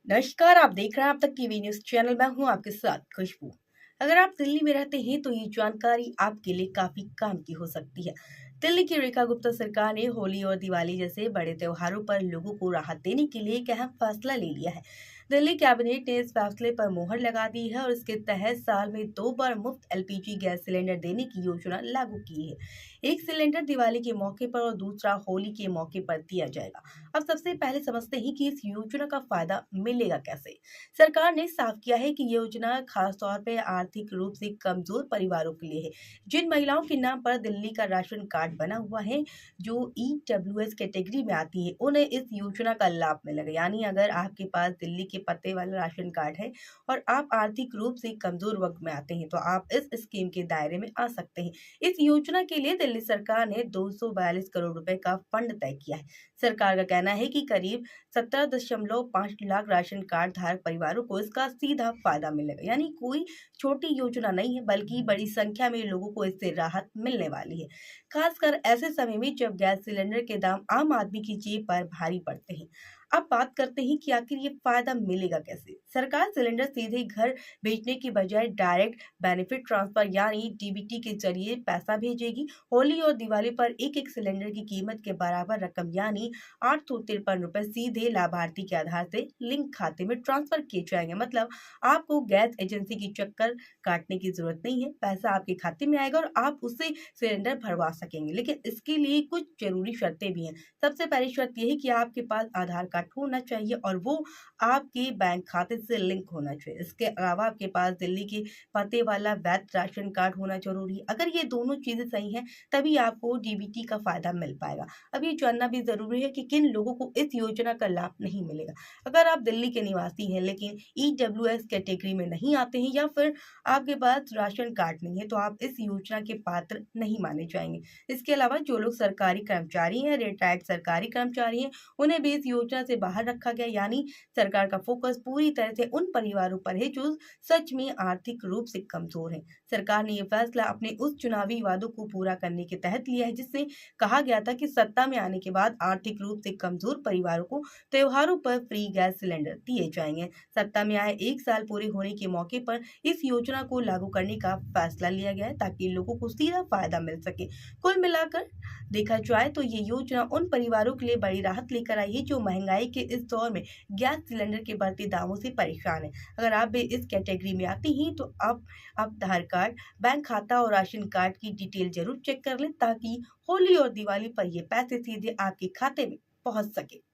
नमस्कार, आप देख रहे हैं आप तक टीवी न्यूज चैनल। मैं हूं आपके साथ खुशबू। अगर आप दिल्ली में रहते हैं तो ये जानकारी आपके लिए काफी काम की हो सकती है। दिल्ली की रेखा गुप्ता सरकार ने होली और दिवाली जैसे बड़े त्योहारों पर लोगों को राहत देने के लिए एक अहम फैसला ले लिया है। दिल्ली कैबिनेट ने इस फैसले पर मोहर लगा दी है और इसके तहत साल में 2 बार मुफ्त एलपीजी गैस सिलेंडर देने की योजना लागू की है। एक सिलेंडर दिवाली के मौके पर और दूसरा होली के मौके पर दिया जाएगा। अब सबसे पहले समझते हैं कि इस योजना का फायदा मिलेगा कैसे। सरकार ने साफ किया है कि ये योजना खास तौर पर आर्थिक रूप से कमजोर परिवारों के लिए है। जिन महिलाओं के नाम पर दिल्ली का राशन कार्ड बना हुआ है, जो ईडब्ल्यूएस कैटेगरी में आती है, उन्हें इस योजना का लाभ मिलेगा। यानी अगर आपके पास दिल्ली के पते वाला राशन कार्ड है और आप आर्थिक रूप से कमजोर वर्ग में आते हैं तो आप इस स्कीम के दायरे में आ सकते हैं। इस योजना के लिए दिल्ली सरकार ने 242 करोड़ रुपए का फंड तय किया है। सरकार का कहना है कि करीब 17.5 लाख राशन कार्ड धारक परिवारों को इसका सीधा फायदा मिलेगा। यानी कोई छोटी योजना नहीं है, बल्कि बड़ी संख्या में लोगों को इससे राहत मिलने वाली है। खासकर ऐसे समय में जब गैस सिलेंडर के दाम आम आदमी की जेब पर भारी पड़ते हैं। अब बात करते हैं कि आखिर ये फायदा मिलेगा कैसे। सरकार सिलेंडर सीधे घर भेजने की बजाय डायरेक्ट बेनिफिट ट्रांसफर यानी डीबीटी के जरिए पैसा भेजेगी। होली और दिवाली पर एक एक सिलेंडर की कीमत के बराबर रकम यानी 853 रुपए सीधे लाभार्थी के आधार से लिंक खाते में ट्रांसफर किए जाएंगे। मतलब आपको गैस एजेंसी की चक्कर काटने की जरूरत नहीं है। पैसा आपके खाते में आएगा और आप उससे सिलेंडर भरवा सकेंगे। लेकिन इसके लिए कुछ जरूरी शर्तें भी हैं। सबसे पहली शर्त यह है कि आपके पास आधार कार्ड होना चाहिए और वो आपके बैंक खाते से लिंक होना चाहिए। इसके अलावा आपके पास दिल्ली के पते वाला वैध राशन कार्ड होना जरूरी है। अगर ये दोनों चीजें सही हैं तभी आपको डीबीटी का फायदा मिल पाएगा। अब ये जानना भी जरूरी है कि किन लोगों को इस योजना का लाभ नहीं मिलेगा। अगर आप दिल्ली के निवासी हैं लेकिन ईडब्ल्यूएस कैटेगरी में नहीं आते हैं या फिर आपके पास राशन कार्ड नहीं है तो आप इस योजना के पात्र नहीं माने जाएंगे। इसके अलावा जो लोग सरकारी कर्मचारी हैं, रिटायर्ड सरकारी कर्मचारी हैं, उन्हें भी इस योजना से बाहर रखा गया। यानी सरकार का फोकस पूरी तरह से उन परिवारों पर है जो सच में आर्थिक रूप से कमजोर हैं। सरकार ने यह फैसला अपने उस चुनावी वादों को पूरा करने के तहत लिया है जिससे कहा गया था कि सत्ता में आने के बाद आर्थिक रूप से कमजोर परिवारों को त्योहारों पर फ्री गैस सिलेंडर दिए जाएंगे। सत्ता में आए 1 साल पूरे होने के मौके पर इस योजना को लागू करने का फैसला लिया गया है ताकि लोगों को सीधा फायदा मिल सके। कुल मिलाकर देखा जाए तो ये योजना उन परिवारों के लिए बड़ी राहत लेकर आई है जो महंगाई के इस दौर में गैस सिलेंडर के बढ़ते दामों से परेशान है। अगर आप भी इस कैटेगरी में आती हैं तो आप आधार कार्ड, बैंक खाता और राशन कार्ड की डिटेल जरूर चेक कर लें ताकि होली और दिवाली पर ये पैसे सीधे आपके खाते में पहुंच सके।